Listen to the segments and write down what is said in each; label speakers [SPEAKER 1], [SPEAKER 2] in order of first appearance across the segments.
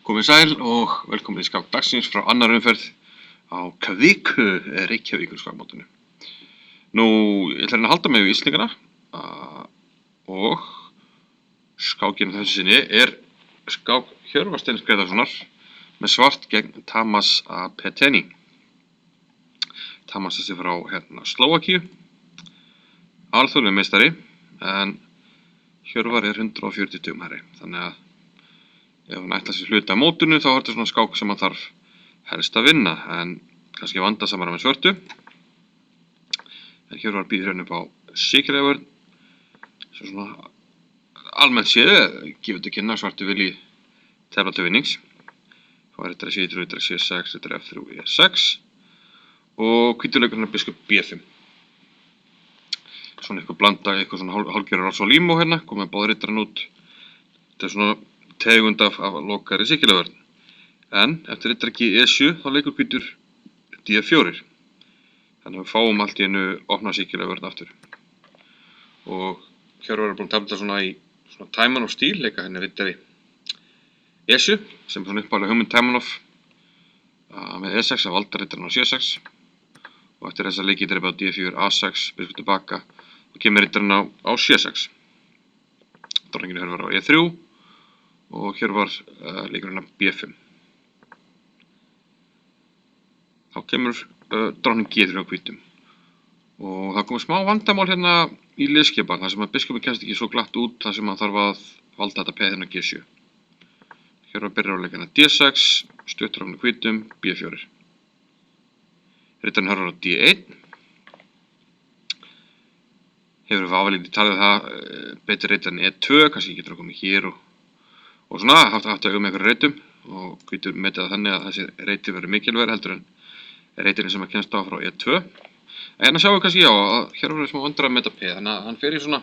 [SPEAKER 1] Komið sæl og velkomin í skák dagsins frá annar umferð á Kviku Reykjavíkur skákmótinu. Nú, ég ætla að halda mig við Íslendingana og skákinn þessu sinni er skák Hjörvar Steins Grétarssonar með svart gegn Tamas Peteni. Tamas þessi frá Slóvakíu, alþjóðlegur meistari, en Hjörvar er 140 stigum hærri, þannig að ef hann ætlar sér hluti af mótinu þá er þetta svona skák sem hann þarf helst að vinna, en kannski vandasamara með svörtu. En Hjörvar býður hérna upp á sikkerlega vörn, sem svona almennt séð gefur til kynna svartu vilji tefla til vinnings. Þá er þetta C3, þetta C6, þetta F3, E6 og hvítur leikur biskup B5. Svona eitthvað blanda, eitthvað svona hálfgerðar Arsolímo hérna, komið báða rittarinn út. Þetta er svona tegund af lokari sikkerlega vörn. En eftir rittarki E7 þá leikur hvítur D4. Þannig að við fáum allt í einu opna sikkerlega vörn aftur. Og Hjörvar er búinn að tefla svona í svona Taimanov stíl, leika henni rittari E7, sem er svona uppálega hugmynd Taimanov með E6 að valda rittarinn á C6. Og eftir þessa leiki drepa á D4, A6, biskup tilbaka og kemur rittarinn á C6. Dronningin Hjörvar á E3 og Hjörvar leikur hérna B5. Þá kemur dronning G3 á hvítum. Og það komur smá vandamál hérna í liðskipan, þar sem að biskupinn kemst ekki svo glatt út, þar sem hann þarf að valda þetta peð hérna G7. Hjörvar byrjar á að leika hérna D6, stuttur á hérna hvítum, B4. Rittarinn Hjörvar á D1. Hefur við afalítið talið það betri rittarinn E2, kannski getur það komið hér og svona haft að með einhverju reitum og hvítur metið það þannig að þessi reiti verður mikilvægir heldur en reitirinn sem að kemst á frá E2. En hérna sjáum við kannski að Hjörvar er smá vandrað með þetta P, þannig að hann fer í svona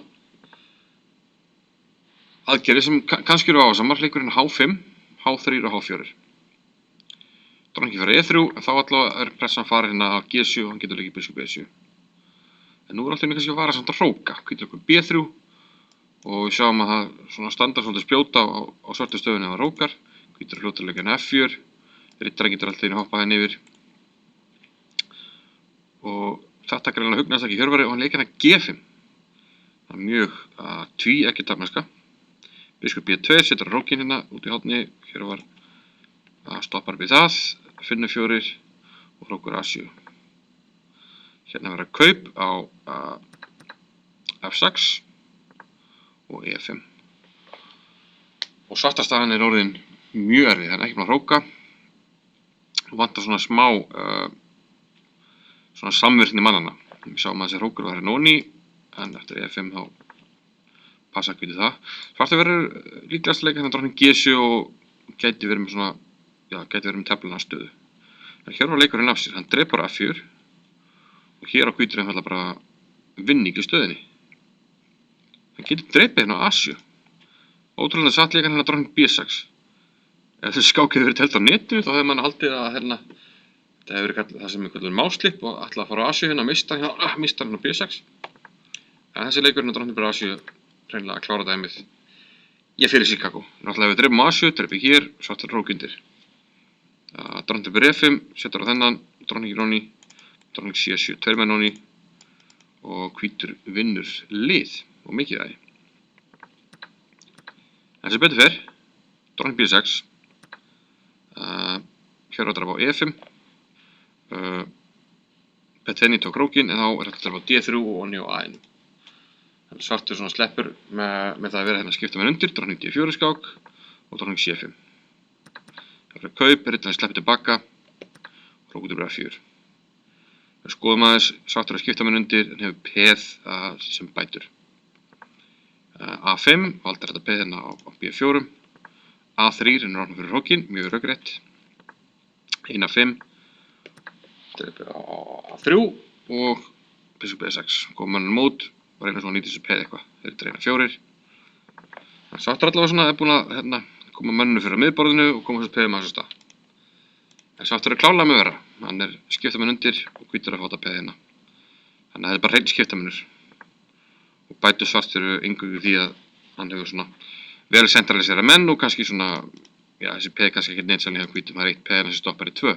[SPEAKER 1] aðgerðir sem kannski eru ásamar, leikurinn H5, H3 og H4. Dronningin fyrir E3, en þá allavega er pressan farin hérna á G7 og hann getur leikið biskup E7. En nú er alltaf kannski að vara samt að hróka, hvítur leikur B3 og við sjáum að það svona standar svolítið spjóta á svörtu stöðunni ef það hrókar. Hvítur hljótur leikinn F4, rittarinn getur alltaf inn að hoppa henni yfir. Og þetta greinlega hugnast ekki Hjörvari og hann leikir hérna G5. Það er mjög tvíeggja taflmennska. Biskup B2 setur hrókinn hérna út í horni, Hjörvar stoppar við það, finnur 4 og hrókur A7. Hérna verður kaup á F6 og E5. Og svarta staðan er orðin mjög erfið, það er ekki búin að hróka. Og vantar svona smá svona samvirkni mannanna. Við sjáum að þessi hrókur var hérna onni, en eftir E5 þá passa ekki við það. Svarta verður líklegast að leika hérna dronning G7 og gæti verið með svona, gæti verið með tefluna stöðu. En Hjörvar leikur hérna af sér, hann drepur F4 og hér á hvítur einfallega bara vinning í stöðinni. Hann getur drepið hérna á A7. Ótrúlega satt leika hérna dronning B6. Ef þessi skák hefur verið telt á netinu þá hefur mann haldið að hérna þetta hefur verið það sem er kallað máslipp og ætla að fara á A7 hérna og mistar hérna á B6. En þessi leikur hérna dronning bara A7 reynilega að klára dæmið. Ég fyrir Chicago. Náttúrulega ef við drepum A7, drepið hér, svartur hrókundir. Dronning bara E5, setur á þennan, dronningin onni, dronning C7, tveirmenn onni og hvítur vinnur lið og mikið æði. En sem betur fer, dronning B6, Hjörvar draf á E5, Peteni tók hrókinn en þá er hægt að draf á D3 og onni á A1. Þannig svartur svona sleppur með það að vera hérna skipta með undir, dronning D4 skák og dronning C5. Það er kaup, rittarinn sleppur tilbaka, hrókur til F4. Við skoðum aðeins, svartur að skipta með undir en hefur peð sem bætur. A5, valdir þetta peð hérna á B4. A3 er orðin fyrir hrókinn, mjög rökrétt. 1A5, drepið á A3 og biskup E6. Góðum mann mót og reyna svona að nýta þessu peð eitthvað. Þeir reyna 4. Svartur allavega svona er búinn að koma manninu fyrir miðborðinu og koma þessu peðum að þessu stað. En svartur er klárlega með vera. Hann er skiptamenn undir og hvítur að fá þetta peð hérna. Þannig að það er bara hreinn skiptamennur. Og bætur svartur eingöngu því að hann hefur svona vel centralisera menn og kannski svona já, þessi peð kannski ekki neinsælni hjá hvítum, það er 1 peð sem stoppar í 2.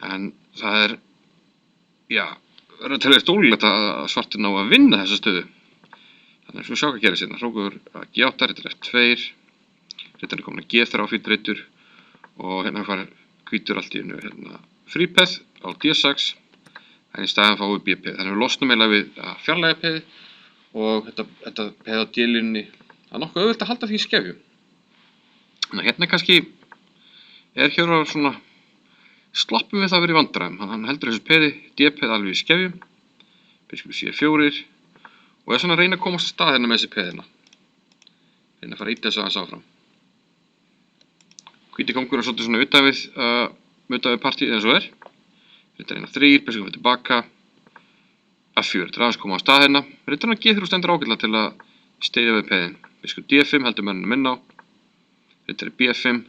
[SPEAKER 1] En það er, já, tölvöld ólíklegt að svartur ná að vinna þessa stöðu. Þannig að við sjá hvað gerist hérna. Hrókur að G8, rittar F2, rittar er komin að G3 fýtt rittur og hérna fara hvítur allt í einu hérna frípeð á D6 en í staðan fáum við B-peð. Þannig að við losnum eiginlega við að fjarlæga peði og þetta peð á D-línunni það er nokkuð auðvelt að halda því í skefjum. Þannig að hérna kannski er Hjörvar svona sloppum við það að vera í vandræðum. Hann heldur þessu peði, D-peð alveg í skefjum, biskup C4 og er svona að reyna að komast að stað hérna með þessi peðina. Reyna að fara að ýta þessu aðeins áfram. Hvíti kongur er svolítið svona utan við partíð eins og er. Rittar eina 3, biskup fyrir tilbaka, F4, þetta er aðeins koma á stað hérna. Rittarinn að G3 stendur ágætlega til að steyðja við peðin. Biskup D5 heldur mennunum inn á. Rittar er B5,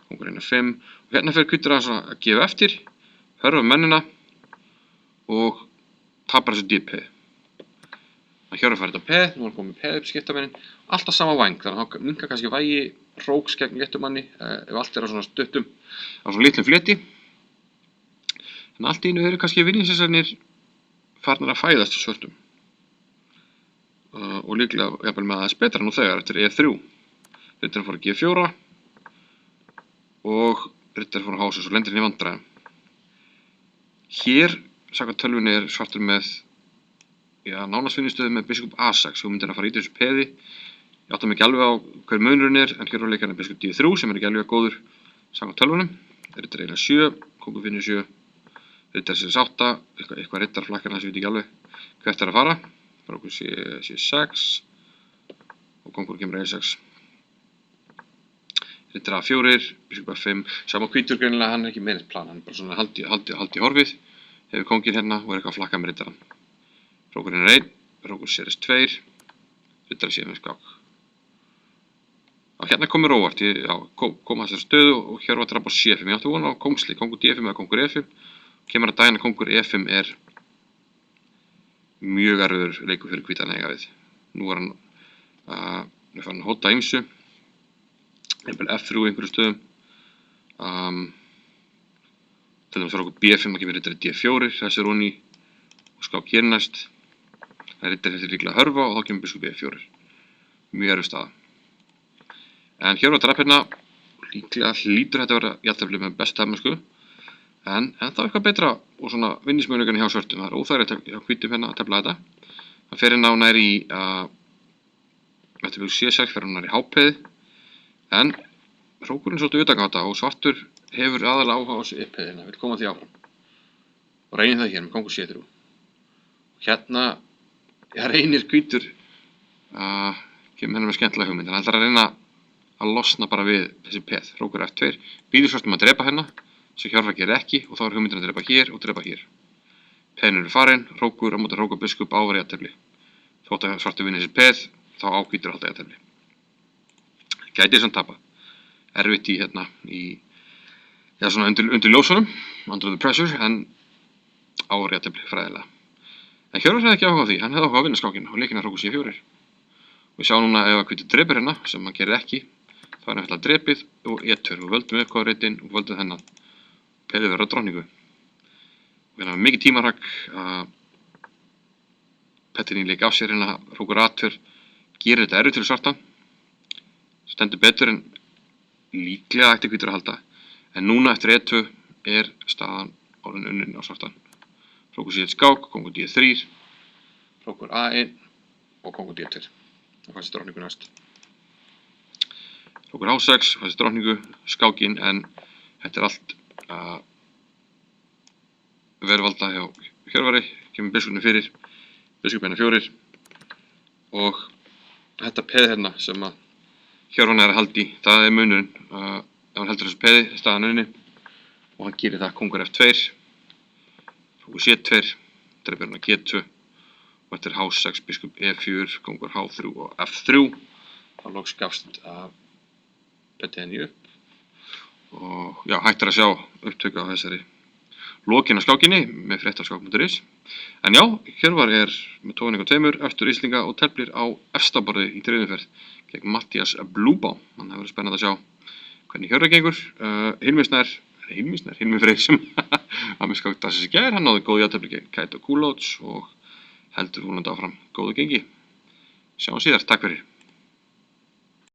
[SPEAKER 1] kongur eina 5 og hérna fer hvítur aðeins að gefa eftir, hörfa mennina og tapar þessu D-peði. Hjörvar fær þetta peð, nú er hann komið með peð upp skiptamennin, alltaf sama væng, þannig að hann minkar kannski vægi hróks gegn léttumanni ef allt er á svona stuttum, á svona litlum fleti. En allt í einu eru kannski vinningssessarnir farnir að fæðast svörtum og líklega jafnvel með aðeins betra nú þegar eftir E3. Rittarinn fór að G4 og rittarinn fór að H6 og lendir hann í vandræðum. Hér, samkvæmt tölvunni, er svartur með nánast vinningsstöðu með biskup A6, hugmyndin að fara í þessu peði. Ég átta mig ekki alveg á hver munurinn er, en hér á leikarinn er biskup D3 sem er ekki alveg góður samkvæmt tölvunum. Rittar eiginlega 7, kongur finnur 7, rittar C8, eitthvað rittar flakkar hans, ég veit ekki alveg hvert er að fara. Bara okkur C6 og kongur kemur E6. Rittar A4, biskup A5, sama hvítur greinilega, hann er ekki með neitt plan, hann er bara svona haldi horfið, hefur kongin hérna og er eitthvað að flakka með rittarann. Hrókurinn er 1, hrókur Ceres 2, rittar sé með skák. Hérna komur óvart, kom að þessari stöðu og Hjörvar drap á C5. Ég átti vona á kongsli, kongur D5 eða kongur E5. Kemur að daginn að kongur E5 er mjög erfiður leikur fyrir hvítan að eiga við. Nú er hann farin að hóta ýmsu, jafnvel F3 í einhverju stöðum. Til dæmis hrókur B5 að kemur rittari D4, þessi er onni og skák hér næst. Það rittar þetta líklega að hörfa og þá kemur biskup E4. Mjög erfið staða. En Hjörvar drap hérna, líklega hlýtur þetta að vera jafntefli með bestu tefnasku. En það er eitthvað betra og svona vinningsmöguleikarnir hjá svörtum. Það er óþægilegt hjá hvítum hérna að tefla þetta. Það fer hérna á nær í eftir fylg C6 fer hann nær í H-peði. En hrókurinn svolítið utangáta og svartur hefur aðalega áhuga á þessu E-peðina, vil koma því áfram. Og reynir það hér með kongur C3. Hérna reynir hvítur kemur hérna með skemmtilega hugmynd. Hann ætlar að reyna að losna bara við þessi peð. Hrókur F2, býður svartum að drepa hérna, sem Hjörvar gerir ekki og þá er hugmyndin að drepa hér og drepa hér. Peðin eru farin, hrókur á móti hrókur biskup ávar jafntefli. Þótt að svartur vinni þessi peð, þá á hvítur að halda jafntefli. Gæti samt tapað. Erfitt í hérna, svona undir ljósunum, under the pressure, en ávar jafntefli fræðilega. En Hjörvar hefði ekki áhuga á því, hann hefði áhuga á að vinna skákinn og leikinn að hrókur C4. Við sjáum núna ef að hvítur drepur hérna, sem hann gerir ekki, þá er hann eftir drepið og E2. Við völdum upp hvað reytinn og völdum þennan. Peðið verður á drottningu. Við erum mikið tímarhagg að Petrinni leik af sér hérna, hrókur A2, gerir þetta erfitt fyrir svarta. Stendur betur en líklega ætti hvítur að halda. En núna eftir E2 er staðan orðin unnin á svartan. Hrókur C1 skák, kongur D3, hrókur A1 og kongur D2. Það fannst drottningu næst. Hrókur H6, fannst drottningu, skákinn, en þetta er allt verðvalda hjá Hjörvari, kemur biskupinu fyrir, biskupinu 4 og þetta peð hérna sem að Hjörvar er að halda í, það er munurinn. Ef hann heldur þessu peði, staðan unni og hann gerir það kongur F2, hrókur C2, drepur hann að G2 og þetta er H6, biskup E4, kongur H3 og F3. Þá loks gafst Petrinni upp og já, hægt er að sjá upptöku á þessari lokin á skákinni með fréttaskák.is. En já, Hjörvar er með tóning á 2 eftir Íslinga og teflir á efsta borði í 3. umferð gegn Matthías Blúbá. Þannig að það verður spennandi að sjá hvernig Hjörvar gengur. Hilmi Freyr sem var með skák dagsins í gær, hann náði góð jafntefli gegn Kaito Kuloc og heldur vonandi áfram góðu gengi. Sjáum síðar, takk fyrir.